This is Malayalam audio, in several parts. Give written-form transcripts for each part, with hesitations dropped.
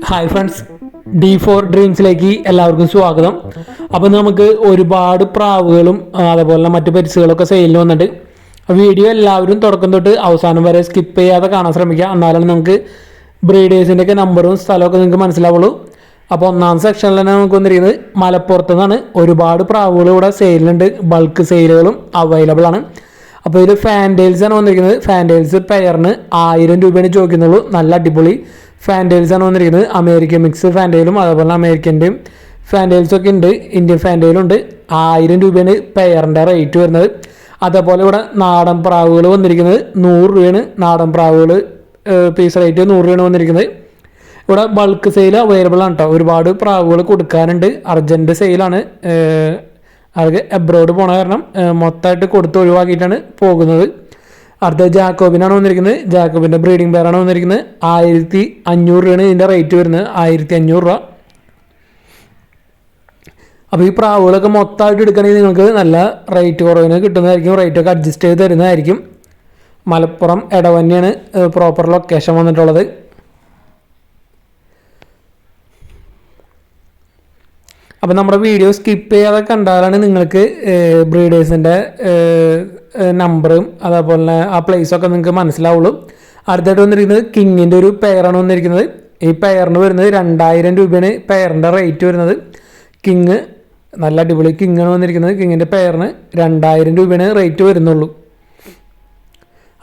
ഹായ് ഫ്രണ്ട്സ്, D4 ഡ്രീംസിലേക്ക് എല്ലാവർക്കും സ്വാഗതം. അപ്പോൾ നമുക്ക് ഒരുപാട് പ്രാവുകളും അതുപോലെ മറ്റു പരിസുകളൊക്കെ സെയിലിന് വന്നിട്ട് വീഡിയോ എല്ലാവരും തുടക്കം തൊട്ട് അവസാനം വരെ സ്കിപ്പ് ചെയ്യാതെ കാണാൻ ശ്രമിക്കുക. എന്നാലും നമുക്ക് ബ്രീഡേഴ്സിൻ്റെ ഒക്കെ നമ്പറും സ്ഥലമൊക്കെ നിങ്ങൾക്ക് മനസ്സിലാവുള്ളൂ. അപ്പോൾ ഒന്നാം സെക്ഷനിൽ തന്നെ നമുക്ക് വന്നിരിക്കുന്നത് മലപ്പുറത്ത് നിന്നാണ്. ഒരുപാട് പ്രാവുകൾ ഇവിടെ സെയിലുണ്ട്, ബൾക്ക് സെയിലുകളും അവൈലബിൾ ആണ്. അപ്പോൾ ഇത് ഫാൻറ്റെയിൽസ് ആണ് വന്നിരിക്കുന്നത്. ഫാൻറ്റെയിൽസ് പെയറിന് 1000 രൂപയാണ് ചോദിക്കുന്നുള്ളൂ. നല്ല അടിപൊളി ഫാൻറ്റെയിൽസ് ആണ് വന്നിരിക്കുന്നത്. അമേരിക്കൻ മിക്സ് ഫാൻറ്റെയിലും അതുപോലെ അമേരിക്കൻ്റെയും ഫാൻറ്റെയിൽസൊക്കെ ഉണ്ട്, ഇന്ത്യൻ ഫാൻറ്റെയിലും ഉണ്ട്. 1000 രൂപയാണ് പെയറിൻ്റെ റേറ്റ് വരുന്നത്. അതേപോലെ ഇവിടെ നാടൻ പ്രാവുകൾ വന്നിരിക്കുന്നത് 100 രൂപയാണ്. നാടൻ പ്രാവുകൾ പീസ് റേറ്റ് 100 രൂപയാണ് വന്നിരിക്കുന്നത്. ഇവിടെ ബൾക്ക് സെയിൽ അവൈലബിൾ ആണ് കേട്ടോ. ഒരുപാട് പ്രാവുകൾ കൊടുക്കാനുണ്ട്. അർജൻറ്റ് സെയിലാണ്. അവർക്ക് എബ്രോഡ് പോണ കാരണം മൊത്തമായിട്ട് കൊടുത്ത് ഒഴിവാക്കിയിട്ടാണ് പോകുന്നത്. അടുത്ത ജാക്കോബിനാണ് വന്നിരിക്കുന്നത്. ജാക്കോബിൻ്റെ ബ്രീഡിംഗ് പെയറാണ് വന്നിരിക്കുന്നത്. 1500 രൂപയാണ് ഇതിൻ്റെ റേറ്റ് വരുന്നത്. 1500 രൂപ. അപ്പോൾ ഈ പ്രാവുകളൊക്കെ മൊത്തമായിട്ട് എടുക്കുകയാണെങ്കിൽ നിങ്ങൾക്ക് നല്ല റേറ്റ് കുറവിന് കിട്ടുന്നതായിരിക്കും. റേറ്റൊക്കെ അഡ്ജസ്റ്റ് ചെയ്ത് തരുന്നതായിരിക്കും. മലപ്പുറം എടവന്നെയാണ് പ്രോപ്പർ ലൊക്കേഷൻ വന്നിട്ടുള്ളത്. അപ്പോൾ നമ്മുടെ വീഡിയോ സ്കിപ്പ് ചെയ്യാതെ കണ്ടാലാണ് നിങ്ങൾക്ക് ബ്രീഡേഴ്സിൻ്റെ നമ്പറും അതേപോലെ തന്നെ ആ പ്ലേസൊക്കെ നിങ്ങൾക്ക് മനസ്സിലാവുള്ളൂ. അടുത്തായിട്ട് വന്നിരിക്കുന്നത് കിങ്ങിൻ്റെ ഒരു പെയറാണ് വന്നിരിക്കുന്നത്. ഈ പെയറിന് വരുന്നത് 2000 രൂപയാണ് പെയറിൻ്റെ റേറ്റ് വരുന്നത്. കിങ് നല്ല അടിപൊളി കിങ്ങാണ് വന്നിരിക്കുന്നത്. കിങ്ങിൻ്റെ പെയറിന് 2000 രൂപയാണ് റേറ്റ് വരുന്നുള്ളൂ.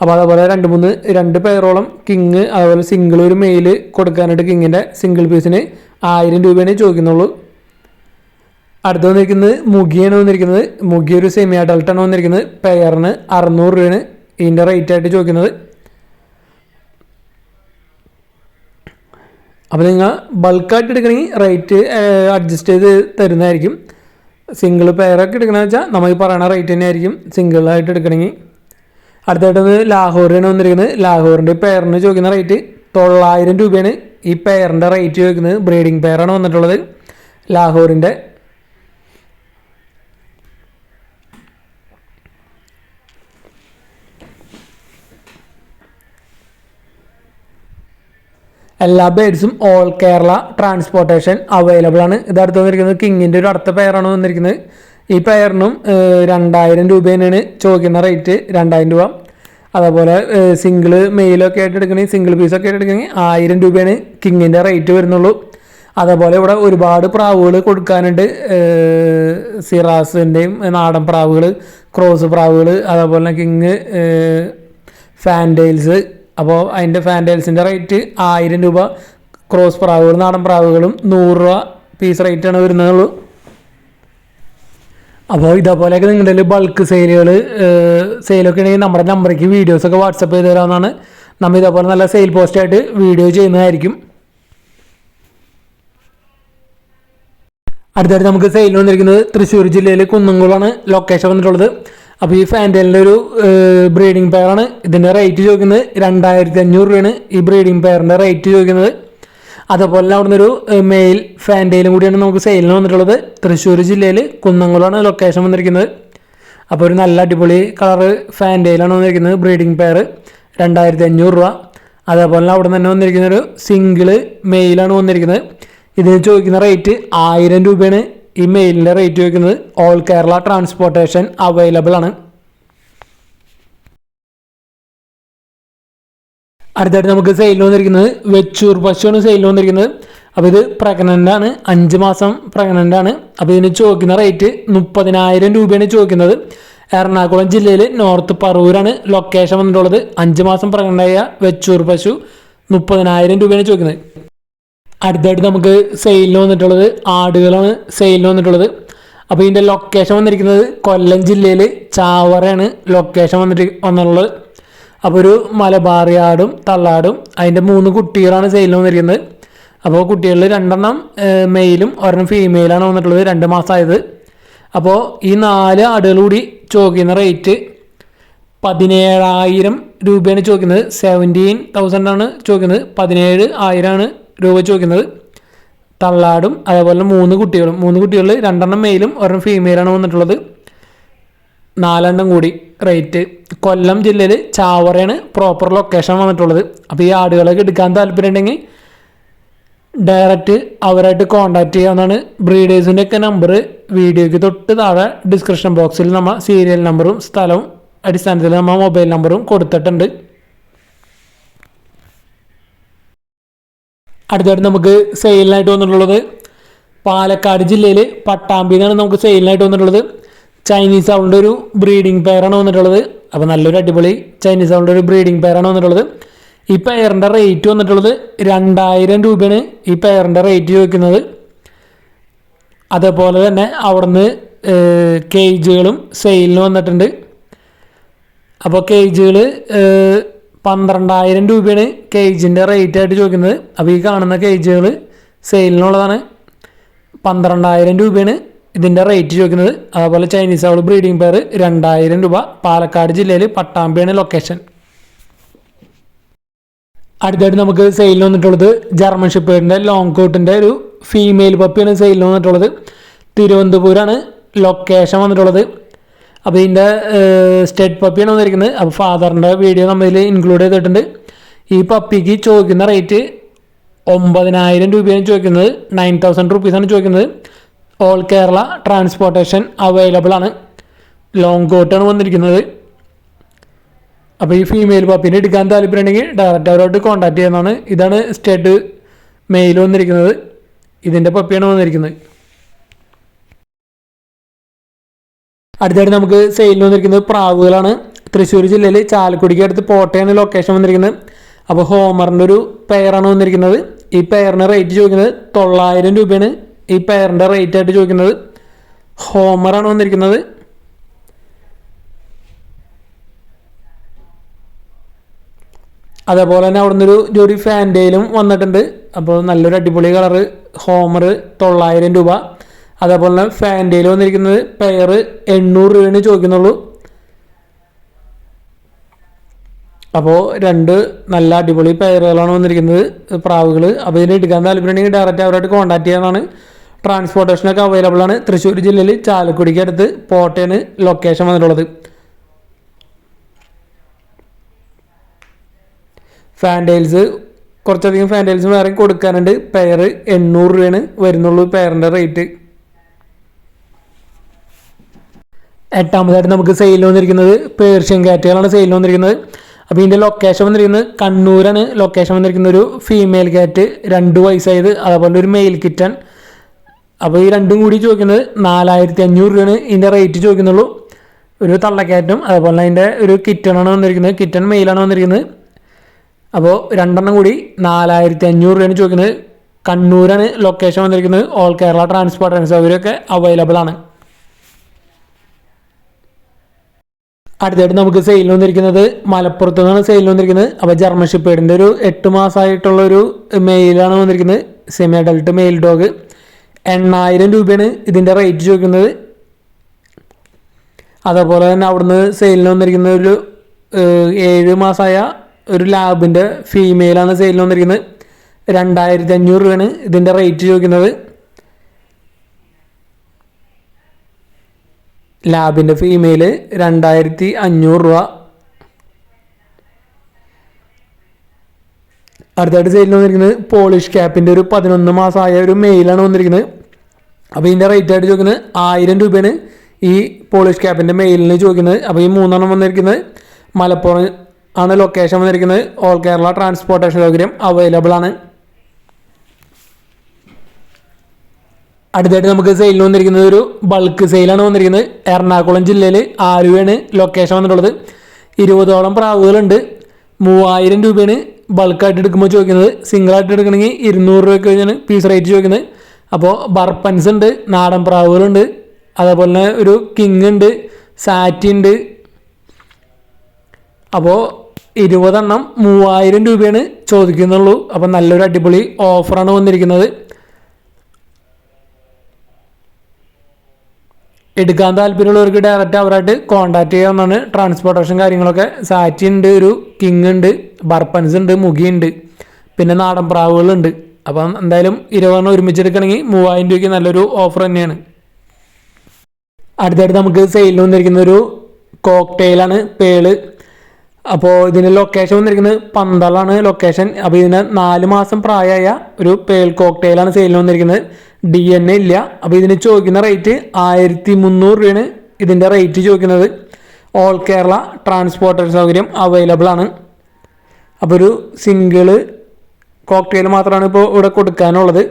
അപ്പോൾ അതേപോലെ 2 പെയറോളം കിങ് അതുപോലെ സിംഗിൾ ഒരു മെയിൽ കൊടുക്കാനായിട്ട് കിങ്ങിൻ്റെ സിംഗിൾ പീസിന് 1000 രൂപയാണ് ചോദിക്കുന്നുള്ളൂ. അടുത്ത് വന്നിരിക്കുന്നത് മുഗിയാണ് വന്നിരിക്കുന്നത്. മുഗി ഒരു സെമി അഡൾട്ടാണ് വന്നിരിക്കുന്നത്. പെയറിന് 600 രൂപയാണ് ഇതിൻ്റെ റേറ്റ് ആയിട്ട് ചോദിക്കുന്നത്. അപ്പോൾ നിങ്ങൾ ബൾക്കായിട്ട് എടുക്കണമെങ്കിൽ റേറ്റ് അഡ്ജസ്റ്റ് ചെയ്ത് തരുന്നതായിരിക്കും. സിംഗിൾ പെയറൊക്കെ എടുക്കണമെന്ന് വെച്ചാൽ നമ്മൾ ഈ പറയുന്ന റേറ്റ് തന്നെയായിരിക്കും സിംഗിളായിട്ട് എടുക്കണമെങ്കിൽ. അടുത്തായിട്ട് ലാഹോറിയാണ് വന്നിരിക്കുന്നത്. ലാഹോറിൻ്റെ പെയറിന് ചോദിക്കുന്ന റേറ്റ് 900 രൂപയാണ് ഈ പെയറിൻ്റെ റേറ്റ് ചോദിക്കുന്നത്. ബ്രീഡിംഗ് പെയറാണ് വന്നിട്ടുള്ളത് ലാഹോറിൻ്റെ. എല്ലാ ബേഡ്സും ഓൾ കേരള ട്രാൻസ്പോർട്ടേഷൻ അവൈലബിൾ ആണ്. ഇത് അടുത്ത് വന്നിരിക്കുന്നത് കിങ്ങിൻ്റെ ഒരു അടുത്ത പെയറാണ് വന്നിരിക്കുന്നത്. ഈ പെയറിനും 2000 രൂപ തന്നെയാണ് ചോദിക്കുന്ന റേറ്റ്. 2000 രൂപ. അതേപോലെ സിംഗിൾ മെയിലൊക്കെ ആയിട്ട് എടുക്കണമെങ്കിൽ സിംഗിൾ പീസൊക്കെ ആയിട്ട് എടുക്കണമെങ്കിൽ 1000 രൂപയാണ് കിങ്ങിൻ്റെ റേറ്റ് വരുന്നുള്ളൂ. അതേപോലെ ഇവിടെ ഒരുപാട് പ്രാവുകൾ കൊടുക്കാനുണ്ട്. സിറാസിൻ്റെയും നാടൻ പ്രാവുകൾ, ക്രോസ് പ്രാവുകൾ, അതേപോലെ കിങ് ഫാൻറ്റെയിൽസ്. അപ്പോൾ അതിൻ്റെ ഫാൻറ്റെയിൽസിൻ്റെ റേറ്റ് 1000 രൂപ. ക്രോസ് പ്രാവുകൾ നാടൻ പ്രാവുകളും 100 രൂപ പീസ് റേറ്റാണ് വരുന്നുള്ളൂ. അപ്പോൾ ഇതേപോലെയൊക്കെ നിങ്ങളുടെ ബൾക്ക് സെയിലൊക്കെ ഉണ്ടെങ്കിൽ നമ്മുടെ നമ്പറേക്ക് വീഡിയോസൊക്കെ വാട്സപ്പ് ചെയ്ത് തരാവുന്നതാണ്. നമ്മൾ ഇതേപോലെ നല്ല സെയിൽ പോസ്റ്റായിട്ട് വീഡിയോ ചെയ്യുന്നതായിരിക്കും. അടുത്തായിട്ട് നമുക്ക് സെയിൽ വന്നിരിക്കുന്നത് തൃശ്ശൂർ ജില്ലയിൽ കുന്നംകുളമാണ് ലൊക്കേഷൻ വന്നിട്ടുള്ളത്. അപ്പോൾ ഈ ഫാൻറ്റെയിലിൻ്റെ ഒരു ബ്രീഡിംഗ് പെയറാണ്. ഇതിൻ്റെ റേറ്റ് ചോദിക്കുന്നത് 2500 രൂപയാണ് ഈ ബ്രീഡിംഗ് പെയറിൻ്റെ റേറ്റ് ചോദിക്കുന്നത്. അതുപോലെ അവിടെ നിന്നൊരു മെയിൽ ഫാൻറ്റെയിലും കൂടിയാണ് നമുക്ക് സെയിലിന് വന്നിട്ടുള്ളത്. തൃശ്ശൂർ ജില്ലയിൽ കുന്നംകുളമാണ് ലൊക്കേഷൻ വന്നിരിക്കുന്നത്. അപ്പോൾ ഒരു നല്ല അടിപൊളി കളറ് ഫാൻറ്റെയിലാണ് വന്നിരിക്കുന്നത്. ബ്രീഡിംഗ് പെയർ 2500 രൂപ. അതേപോലെ അവിടെ നിന്ന് തന്നെ വന്നിരിക്കുന്നൊരു സിംഗിള് മെയിലാണ് വന്നിരിക്കുന്നത്. ഇതിന് ചോദിക്കുന്ന റേറ്റ് 1000 രൂപയാണ് ഈ മെയിലിൻ്റെ റേറ്റ് ചോദിക്കുന്നത്. ഓൾ കേരള ട്രാൻസ്പോർട്ടേഷൻ അവൈലബിൾ ആണ്. അടുത്തായിട്ട് നമുക്ക് സെയിലിന് വന്നിരിക്കുന്നത് വെച്ചൂർ പശുവാണ് സെയിലിന് വന്നിരിക്കുന്നത്. അപ്പോൾ ഇത് പ്രഗ്നൻ്റ് ആണ്, 5 മാസം പ്രഗ്നൻ്റ് ആണ്. അപ്പോൾ ഇതിന് ചോദിക്കുന്ന റേറ്റ് 30,000 രൂപയാണ് ചോദിക്കുന്നത്. എറണാകുളം ജില്ലയിൽ നോർത്ത് പറവൂരാണ് ലൊക്കേഷൻ വന്നിട്ടുള്ളത്. 5 മാസം പ്രഗ്നൻ്റായ വെച്ചൂർ പശു 30,000 രൂപയാണ് ചോദിക്കുന്നത്. അടുത്തായിട്ട് നമുക്ക് സെയിലിന് വന്നിട്ടുള്ളത് ആടുകളാണ് സെയിലിന് വന്നിട്ടുള്ളത്. അപ്പോൾ ഇതിൻ്റെ ലൊക്കേഷൻ വന്നിരിക്കുന്നത് കൊല്ലം ജില്ലയിൽ ചാവറയാണ് ലൊക്കേഷൻ വന്നിട്ടുള്ളത്. അപ്പോൾ ഒരു മലബാറി ആടും തള്ളാടും അതിൻ്റെ 3 കുട്ടികളാണ് സെയിലിന് വന്നിരിക്കുന്നത്. അപ്പോൾ കുട്ടികളിൽ 2 മെയിലും 1 ഫീമെയിലാണ് വന്നിട്ടുള്ളത്, 2 മാസമായത്. അപ്പോൾ ഈ 4 ആടുകൾ കൂടി ചോദിക്കുന്ന റേറ്റ് 17,000 രൂപയാണ് ചോദിക്കുന്നത്. 17,000 ആണ് ചോദിക്കുന്നത്. 17,000 രൂപ ചോദിക്കുന്നത്. തള്ളാടും അതേപോലെ 3 കുട്ടികളിൽ 2 മെയിലും 1 ഫീമെയിലാണ് വന്നിട്ടുള്ളത്. 4 കൂടി റേറ്റ്. കൊല്ലം ജില്ലയിൽ ചാവറയാണ് പ്രോപ്പർ ലൊക്കേഷൻ വന്നിട്ടുള്ളത്. അപ്പോൾ ഈ ആടുകളൊക്കെ എടുക്കാൻ താല്പര്യം ഉണ്ടെങ്കിൽ ഡയറക്റ്റ് അവരായിട്ട് കോൺടാക്ട് ചെയ്യാവുന്നതാണ്. ബ്രീഡേഴ്സിൻ്റെ ഒക്കെ നമ്പർ വീഡിയോയ്ക്ക് തൊട്ട് താഴെ ഡിസ്ക്രിപ്ഷൻ ബോക്സിൽ നമ്മൾ സീരിയൽ നമ്പറും സ്ഥലവും അടിസ്ഥാനത്തിൽ നമ്മൾ മൊബൈൽ നമ്പറും കൊടുത്തിട്ടുണ്ട്. അടുത്തായിട്ട് നമുക്ക് സെയിലിനായിട്ട് വന്നിട്ടുള്ളത് പാലക്കാട് ജില്ലയിൽ പട്ടാമ്പി എന്നാണ് നമുക്ക് സെയിലിനായിട്ട് വന്നിട്ടുള്ളത്. ചൈനീസ് അവളുടെ ഒരു ബ്രീഡിംഗ് പെയറാണ് വന്നിട്ടുള്ളത്. അപ്പോൾ നല്ലൊരു അടിപൊളി ചൈനീസ് അവളുടെ ഒരു ബ്രീഡിംഗ് പെയറാണ് വന്നിട്ടുള്ളത്. ഈ പെയറിൻ്റെ റേറ്റ് വന്നിട്ടുള്ളത് 2000 രൂപയാണ് ഈ പെയറിൻ്റെ റേറ്റ് ചോദിക്കുന്നത്. അതേപോലെ തന്നെ അവിടുന്ന് കേജുകളും സെയിലിന് വന്നിട്ടുണ്ട്. അപ്പോൾ കേജുകൾ 12000 രൂപയാണ് കേജിൻ്റെ റേറ്റ് ആയിട്ട് ചോദിക്കുന്നത്. അപ്പോൾ ഈ കാണുന്ന കേജുകൾ സെയിലിനുള്ളതാണ്. 12000 രൂപയാണ് ഇതിൻ്റെ റേറ്റ് ചോദിക്കുന്നത്. അതുപോലെ ചൈനീസ് അവൾ ബ്രീഡിംഗ് പെയർ 2000 രൂപ. പാലക്കാട് ജില്ലയിൽ പട്ടാമ്പിയാണ് ലൊക്കേഷൻ. അടുത്തായിട്ട് നമുക്ക് സെയിലിന് വന്നിട്ടുള്ളത് ജർമ്മൻ ഷെപ്പേർഡിൻ്റെ ലോങ് കോട്ടിൻ്റെ ഒരു ഫീമെയിൽ പപ്പിയാണ് സെയിലിന് വന്നിട്ടുള്ളത്. തിരുവനന്തപുരമാണ് ലൊക്കേഷൻ വന്നിട്ടുള്ളത്. അപ്പോൾ ഇതിൻ്റെ സ്റ്റേറ്റ് പപ്പിയാണ് വന്നിരിക്കുന്നത്. അപ്പോൾ ഫാദറിൻ്റെ വീഡിയോ നമ്മളിൽ ഇൻക്ലൂഡ് ചെയ്തിട്ടുണ്ട്. ഈ പപ്പിക്ക് ചോദിക്കുന്ന റേറ്റ് 9000 രൂപയാണ് ചോദിക്കുന്നത്. 9000 റുപ്പീസാണ് ചോദിക്കുന്നത്. ഓൾ കേരള ട്രാൻസ്പോർട്ടേഷൻ അവൈലബിൾ ആണ്. ലോങ് കോട്ടാണ് വന്നിരിക്കുന്നത്. അപ്പോൾ ഈ ഫീമെയിൽ പപ്പിനെ എടുക്കാൻ താല്പര്യമുണ്ടെങ്കിൽ ഡയറക്റ്റ് അവരോട്ട് കോൺടാക്ട് ചെയ്യുന്നതാണ്. ഇതാണ് സ്റ്റേറ്റ് മെയിൽ വന്നിരിക്കുന്നത്. ഇതിൻ്റെ പപ്പിയാണ് വന്നിരിക്കുന്നത്. അടുത്തായിട്ട് നമുക്ക് സെയിലിന് വന്നിരിക്കുന്നത് പ്രാവുകളാണ്. തൃശ്ശൂർ ജില്ലയിൽ ചാലക്കുടിക്ക് അടുത്ത് പോട്ടയാണ് ലൊക്കേഷൻ വന്നിരിക്കുന്നത്. അപ്പോൾ ഹോമറിൻ്റെ ഒരു പെയറാണ് വന്നിരിക്കുന്നത്. ഈ പെയറിന് റേറ്റ് ചോദിക്കുന്നത് 900 രൂപയാണ് ഈ പെയറിൻ്റെ റേറ്റ് ആയിട്ട് ചോദിക്കുന്നത്. ഹോമറാണ് വന്നിരിക്കുന്നത്. അതേപോലെ തന്നെ അവിടെ നിന്നൊരു ജോഡി ഫാൻറ്റയിലും വന്നിട്ടുണ്ട്. അപ്പോൾ നല്ലൊരു അടിപൊളി കളറ് ഹോമർ 900 രൂപ. അതേപോലെ തന്നെ ഫാൻറ്റയിൽ വന്നിരിക്കുന്നത് പെയർ 800 രൂപയാണ് ചോദിക്കുന്നുള്ളൂ. അപ്പോൾ രണ്ട് നല്ല അടിപൊളി പെയറുകളാണ് വന്നിരിക്കുന്നത് പ്രാവുകൾ. അപ്പോൾ ഇതിന് എടുക്കാൻ താല്പര്യമുണ്ടെങ്കിൽ ഡയറക്റ്റ് അവരായിട്ട് കോൺടാക്ട് ചെയ്യാനാണ്. ട്രാൻസ്പോർട്ടേഷനൊക്കെ അവൈലബിൾ ആണ്. തൃശ്ശൂർ ജില്ലയിൽ ചാലക്കുടിക്ക് അടുത്ത് പോട്ടയാണ് ലൊക്കേഷൻ വന്നിട്ടുള്ളത്. ഫാൻറ്റെയിൽസ് കുറച്ചധികം ഫാൻറ്റെയിൽസ് വേറെ കൊടുക്കാനുണ്ട്. പെയർ 800 രൂപയാണ് വരുന്നുള്ളൂ പെയറിൻ്റെ റേറ്റ്. എട്ടാമതായിട്ട് നമുക്ക് സെയിലിൽ വന്നിരിക്കുന്നത് പേർഷ്യൻ ക്യാറ്റുകളാണ് സെയിലിൽ വന്നിരിക്കുന്നത്. അപ്പോൾ ഇതിൻ്റെ ലൊക്കേഷൻ വന്നിരിക്കുന്നത് കണ്ണൂരാണ് ലൊക്കേഷൻ വന്നിരിക്കുന്ന. ഒരു ഫീമെയിൽ ക്യാറ്റ് 2 വയസ്സായത്, അതേപോലെ ഒരു മെയിൽ കിറ്റൺ. അപ്പോൾ ഈ രണ്ടും കൂടി ചോദിക്കുന്നത് 4500 രൂപയാണ് ഇതിൻ്റെ റേറ്റ് ചോദിക്കുന്നുള്ളൂ. ഒരു തള്ളക്യാറ്റും അതേപോലെ അതിൻ്റെ ഒരു കിറ്റണാണ് വന്നിരിക്കുന്നത്. കിറ്റൺ മെയിലാണ് വന്നിരിക്കുന്നത്. അപ്പോൾ രണ്ടെണ്ണം കൂടി 4500 രൂപയാണ് ചോദിക്കുന്നത്. കണ്ണൂരാണ് ലൊക്കേഷൻ വന്നിരിക്കുന്നത്. ഓൾ കേരള ട്രാൻസ്പോർട്ടേഷൻ സൗകര്യമൊക്കെ അവൈലബിൾ ആണ്. അടുത്തായിട്ട് നമുക്ക് സെയിലിൽ വന്നിരിക്കുന്നത് മലപ്പുറത്ത് നിന്നാണ് സെയിലിൽ വന്നിരിക്കുന്നത്. അപ്പോൾ ജർമ്മൻ ഷെപ്പേർഡിൻ്റെ ഒരു 8 മാസമായിട്ടുള്ളൊരു മെയിലാണ് വന്നിരിക്കുന്നത്. Semi adult mail dog. 8000 രൂപയാണ് ഇതിൻ്റെ റേറ്റ് ചോദിക്കുന്നത്. അതേപോലെ തന്നെ അവിടുന്ന് സെയിലിന് വന്നിരിക്കുന്ന ഒരു 7 മാസമായ ഒരു ലാബിൻ്റെ ഫീമെയിലാണ് സെയിലിന് വന്നിരിക്കുന്നത്. 2500 രൂപയാണ് ഇതിൻ്റെ റേറ്റ് ചോദിക്കുന്നത്. ലാബിൻ്റെ ഫീമെയിൽ 2500 രൂപ. അടുത്തായിട്ട് സെയിലിന് വന്നിരിക്കുന്നത് പോളിഷ് ക്യാപ്പിൻ്റെ ഒരു 11 മാസമായ ഒരു മെയിലാണ് വന്നിരിക്കുന്നത്. അപ്പോൾ ഇതിൻ്റെ റേറ്റ് ആയിട്ട് ചോദിക്കുന്നത് 1000 രൂപയാണ് ഈ പോളിഷ് ക്യാപ്പിൻ്റെ മെയിലിന് ചോദിക്കുന്നത്. അപ്പോൾ ഈ 3 വന്നിരിക്കുന്നത് മലപ്പുറം ആണ് ലൊക്കേഷൻ വന്നിരിക്കുന്നത്. ഓൾ കേരള ട്രാൻസ്പോർട്ടേഷൻ സൗകര്യം അവൈലബിൾ ആണ്. അടുത്തായിട്ട് നമുക്ക് സെയിലിന് വന്നിരിക്കുന്നത് ഒരു ബൾക്ക് സെയിലാണ് വന്നിരിക്കുന്നത്. എറണാകുളം ജില്ലയിൽ ആലുവയാണ് ലൊക്കേഷൻ വന്നിട്ടുള്ളത്. 20ഓളം പ്രാവുകളുണ്ട്. 3000 രൂപയാണ് ബൾക്കായിട്ട് എടുക്കുമ്പോൾ ചോദിക്കുന്നത്. സിംഗിളായിട്ട് എടുക്കണമെങ്കിൽ 200 രൂപയ്ക്ക് കഴിഞ്ഞാണ് പീസ് റേറ്റ് ചോദിക്കുന്നത്. അപ്പോൾ ബർപ്പൻസ് ഉണ്ട്, നാടൻ പ്രാവുകളുണ്ട്, അതേപോലെ തന്നെ ഒരു കിങ് ഉണ്ട്, സാറ്റി ഉണ്ട്. അപ്പോൾ 20 എണ്ണം 3000 രൂപയാണ് ചോദിക്കുന്നുള്ളൂ. അപ്പോൾ നല്ലൊരു അടിപൊളി ഓഫറാണ് വന്നിരിക്കുന്നത്. എടുക്കാൻ താല്പര്യമുള്ളവർക്ക് ഡയറക്റ്റ് അവരായിട്ട് കോൺടാക്ട് ചെയ്യാവുന്നതാണ്. ട്രാൻസ്പോർട്ടേഷൻ കാര്യങ്ങളൊക്കെ സാറ്റി ഉണ്ട്, ഒരു കിങ് ഉണ്ട്, ബർപ്പൻസ് ഉണ്ട്, മുഖിയുണ്ട്, പിന്നെ നാടൻ പ്രാവുകളുണ്ട്. അപ്പം എന്തായാലും 20 ഒരുമിച്ചെടുക്കണമെങ്കിൽ 3000 രൂപയ്ക്ക് നല്ലൊരു ഓഫർ തന്നെയാണ്. അടുത്തായിട്ട് നമുക്ക് സെയിലിൽ വന്നിരിക്കുന്ന ഒരു കോക്ടെയിലാണ് പേള്. അപ്പോൾ ഇതിന് ലൊക്കേഷൻ വന്നിരിക്കുന്നത് പന്തളാണ് ലൊക്കേഷൻ. അപ്പോൾ ഇതിന് 4 മാസം പ്രായമായ ഒരു പേൾ കോക്ടെയിലാണ് സെയിലിന് വന്നിരിക്കുന്നത്. DNA ഇല്ല. അപ്പോൾ ഇതിന് ചോദിക്കുന്ന റേറ്റ് 1300 രൂപയാണ് ഇതിൻ്റെ റേറ്റ് ചോദിക്കുന്നത്. ഓൾ കേരള ട്രാൻസ്പോർട്ടർ സൗകര്യം അവൈലബിൾ ആണ്. അപ്പോൾ ഒരു സിംഗിള് കോക്ടെയിൽ മാത്രമാണ് ഇപ്പോൾ ഇവിടെ കൊടുക്കാനുള്ളത്.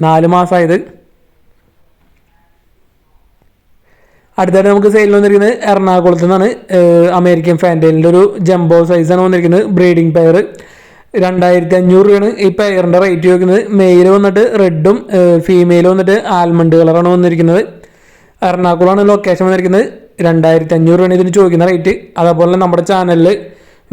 4 മാസമായത്. അടുത്തായിട്ട് നമുക്ക് സെയിലിൽ വന്നിരിക്കുന്നത് എറണാകുളത്ത് നിന്നാണ്. അമേരിക്കൻ ഫാൻറ്റൈലിൻ്റെ ഒരു ജംബോ സൈസാണ് വന്നിരിക്കുന്നത്. ബ്രീഡിംഗ് പെയർ 2500 രൂപയാണ് ഈ പെയറിൻ്റെ റേറ്റ് ചോദിക്കുന്നത്. മെയിൽ വന്നിട്ട് റെഡും ഫീമെയിൽ വന്നിട്ട് ആൽമണ്ട് കളറാണ് വന്നിരിക്കുന്നത്. എറണാകുളമാണ് ലൊക്കേഷൻ വന്നിരിക്കുന്നത്. 2500 രൂപയാണ് ഇതിന് ചോദിക്കുന്ന റേറ്റ്. അതേപോലെ നമ്മുടെ ചാനലിൽ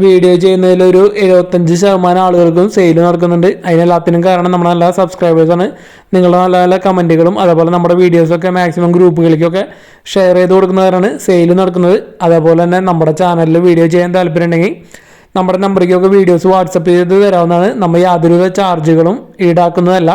വീഡിയോ ചെയ്യുന്നതിലൊരു 75% ആളുകൾക്കും സെയിൽ നടക്കുന്നുണ്ട്. അതിനെല്ലാത്തിനും കാരണം നമ്മുടെ നല്ല സബ്സ്ക്രൈബേഴ്സാണ്. നിങ്ങളുടെ നല്ല നല്ല കമൻറ്റുകളും അതേപോലെ നമ്മുടെ വീഡിയോസൊക്കെ മാക്സിമം ഗ്രൂപ്പുകളിലേക്കൊക്കെ ഷെയർ ചെയ്ത് കൊടുക്കുന്നവരാണ് സെയിൽ നടക്കുന്നത്. അതേപോലെ തന്നെ നമ്മുടെ ചാനലിൽ വീഡിയോ ചെയ്യാൻ താല്പര്യമുണ്ടെങ്കിൽ നമ്മുടെ നമ്പറിലേക്കൊക്കെ വീഡിയോസ് വാട്സപ്പ് ചെയ്ത് തരാവുന്നതാണ്. നമ്മൾ യാതൊരുവിധ ചാർജുകളും ഈടാക്കുന്നതല്ല.